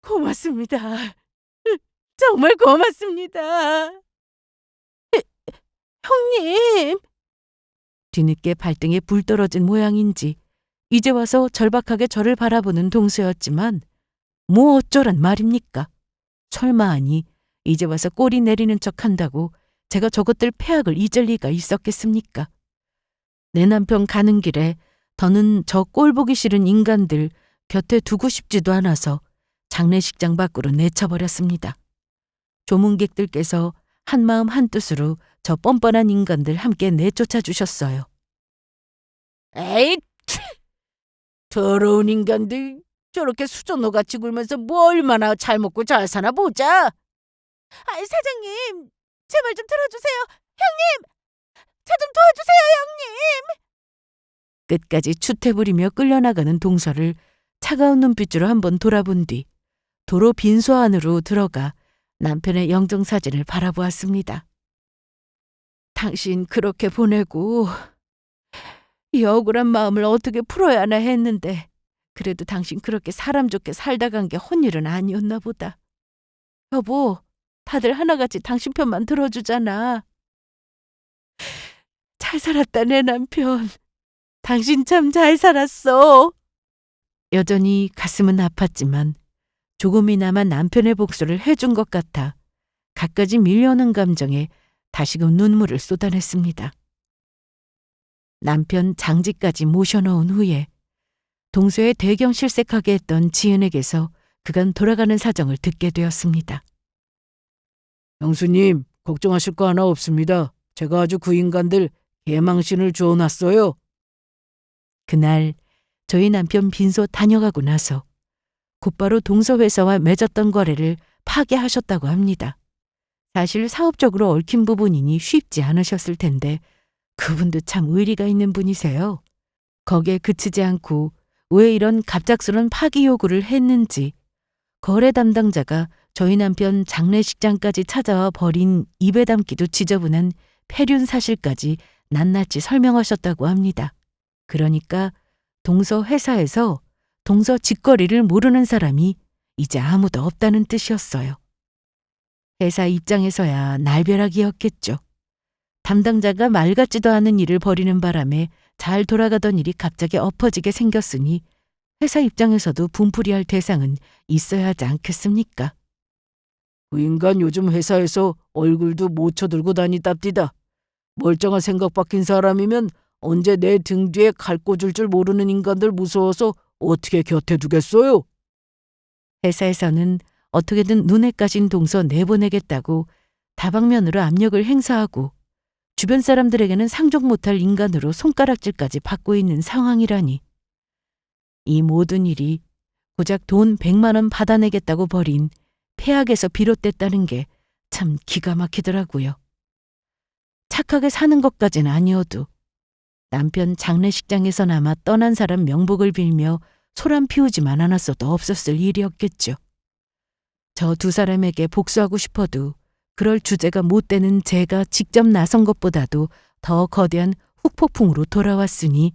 고맙습니다. 정말 고맙습니다. 형님. 뒤늦게 발등에 불 떨어진 모양인지 이제 와서 절박하게 저를 바라보는 동서였지만 뭐 어쩌란 말입니까? 설마 하니 이제 와서 꼬리 내리는 척한다고 제가 저것들 폐악을 잊을 리가 있었겠습니까? 내 남편 가는 길에 더는 저 꼴 보기 싫은 인간들 곁에 두고 싶지도 않아서 장례식장 밖으로 내쳐버렸습니다. 조문객들께서 한마음 한뜻으로 저 뻔뻔한 인간들 함께 내쫓아 주셨어요. 에이, 더러운 인간들. 저렇게 수저노같이 굴면서 뭐 얼마나 잘 먹고 잘 사나 보자. 사장님, 제 말 좀 들어주세요. 형님, 저 좀 도와주세요, 형님. 끝까지 추태 부리며 끌려나가는 동서를 차가운 눈빛으로 한번 돌아본 뒤 도로 빈소 안으로 들어가 남편의 영정사진을 바라보았습니다. 당신 그렇게 보내고 이 억울한 마음을 어떻게 풀어야 하나 했는데 그래도 당신 그렇게 사람 좋게 살다 간 게 헛일은 아니었나 보다. 여보, 다들 하나같이 당신 편만 들어주잖아. 잘 살았다 내 남편. 당신 참 잘 살았어. 여전히 가슴은 아팠지만 조금이나마 남편의 복수를 해준 것 같아 갖가지 밀려오는 감정에 다시금 눈물을 쏟아냈습니다. 남편 장지까지 모셔놓은 후에 동서에 대경 실색하게 했던 지은에게서 그간 돌아가는 사정을 듣게 되었습니다. 형수님, 걱정하실 거 하나 없습니다. 제가 아주 그 인간들 개망신을 주워놨어요. 그날 저희 남편 빈소 다녀가고 나서 곧바로 동서 회사와 맺었던 거래를 파기하셨다고 합니다. 사실 사업적으로 얽힌 부분이니 쉽지 않으셨을 텐데 그분도 참 의리가 있는 분이세요. 거기에 그치지 않고 왜 이런 갑작스런 파기 요구를 했는지 거래 담당자가 저희 남편 장례식장까지 찾아와 버린 입에 담기도 지저분한 폐륜 사실까지 낱낱이 설명하셨다고 합니다. 그러니까 동서 회사에서 동서 직거리를 모르는 사람이 이제 아무도 없다는 뜻이었어요. 회사 입장에서야 날벼락이었겠죠. 담당자가 말 같지도 않은 일을 벌이는 바람에 잘 돌아가던 일이 갑자기 엎어지게 생겼으니 회사 입장에서도 분풀이할 대상은 있어야 하지 않겠습니까? 그 인간 요즘 회사에서 얼굴도 못 쳐들고 다니답디다. 멀쩡한 생각 박힌 사람이면 언제 내 등 뒤에 칼 꽂을 줄 모르는 인간들 무서워서 어떻게 곁에 두겠어요? 회사에서는 어떻게든 눈에 까진 동서 내보내겠다고 다방면으로 압력을 행사하고 주변 사람들에게는 상종 못할 인간으로 손가락질까지 받고 있는 상황이라니. 이 모든 일이 고작 돈 100만 원 받아내겠다고 벌인 폐악에서 비롯됐다는 게 참 기가 막히더라고요. 착하게 사는 것까진 아니어도 남편 장례식장에서나마 떠난 사람 명복을 빌며 소란 피우지만 않았어도 없었을 일이었겠죠. 저 두 사람에게 복수하고 싶어도 그럴 주제가 못 되는 제가 직접 나선 것보다도 더 거대한 후폭풍으로 돌아왔으니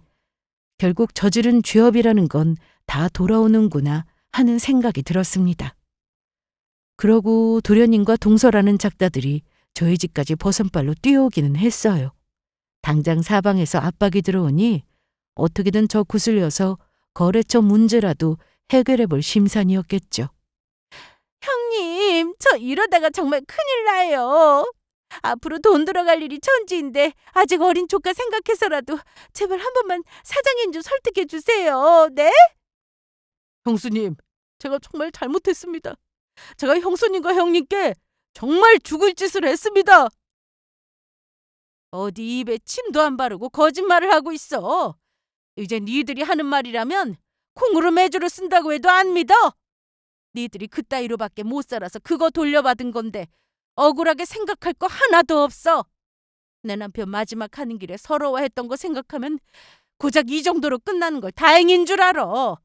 결국 저지른 죄업이라는 건 다 돌아오는구나 하는 생각이 들었습니다. 그러고 도련님과 동서라는 작자들이 저희 집까지 버선발로 뛰어오기는 했어요. 당장 사방에서 압박이 들어오니 어떻게든 저 구슬려서 거래처 문제라도 해결해볼 심산이었겠죠. 형님, 저 이러다가 정말 큰일 나요. 앞으로 돈 들어갈 일이 천지인데 아직 어린 조카 생각해서라도 제발 한 번만 사장님 좀 설득해 주세요. 네? 형수님, 제가 정말 잘못했습니다. 제가 형수님과 형님께 정말 죽을 짓을 했습니다. 어디 입에 침도 안 바르고 거짓말을 하고 있어. 이제 니들이 하는 말이라면 콩으로 매주를 쓴다고 해도 안 믿어. 니들이 그따위로밖에 못 살아서 그거 돌려받은 건데 억울하게 생각할 거 하나도 없어. 내 남편 마지막 하는 길에 서러워했던 거 생각하면 고작 이 정도로 끝나는 걸 다행인 줄 알아.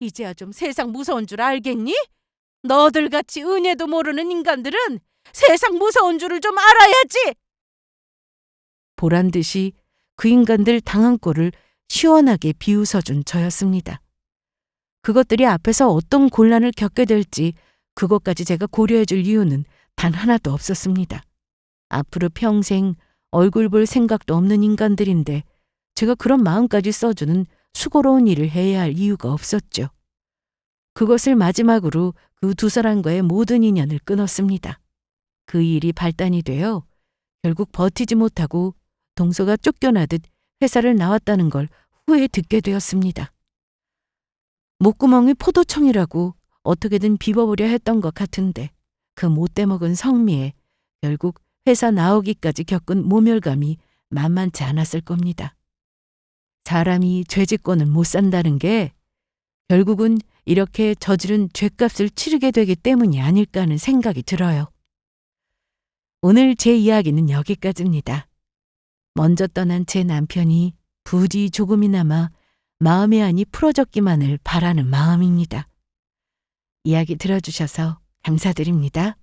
이제야 좀 세상 무서운 줄 알겠니? 너들같이 은혜도 모르는 인간들은 세상 무서운 줄을 좀 알아야지. 보란 듯이 그 인간들 당한 꼴을 시원하게 비웃어준 저였습니다. 그것들이 앞에서 어떤 곤란을 겪게 될지 그것까지 제가 고려해줄 이유는 단 하나도 없었습니다. 앞으로 평생 얼굴 볼 생각도 없는 인간들인데 제가 그런 마음까지 써주는 수고로운 일을 해야 할 이유가 없었죠. 그것을 마지막으로 그 두 사람과의 모든 인연을 끊었습니다. 그 일이 발단이 되어 결국 버티지 못하고 동서가 쫓겨나듯 회사를 나왔다는 걸 후에 듣게 되었습니다. 목구멍이 포도청이라고 어떻게든 비워보려 했던 것 같은데 그 못돼 먹은 성미에 결국 회사 나오기까지 겪은 모멸감이 만만치 않았을 겁니다. 사람이 죄짓고는 못 산다는 게 결국은 이렇게 저지른 죄값을 치르게 되기 때문이 아닐까 하는 생각이 들어요. 오늘 제 이야기는 여기까지입니다. 먼저 떠난 제 남편이 부디 조금이나마 마음의 안이 풀어졌기만을 바라는 마음입니다. 이야기 들어주셔서 감사드립니다.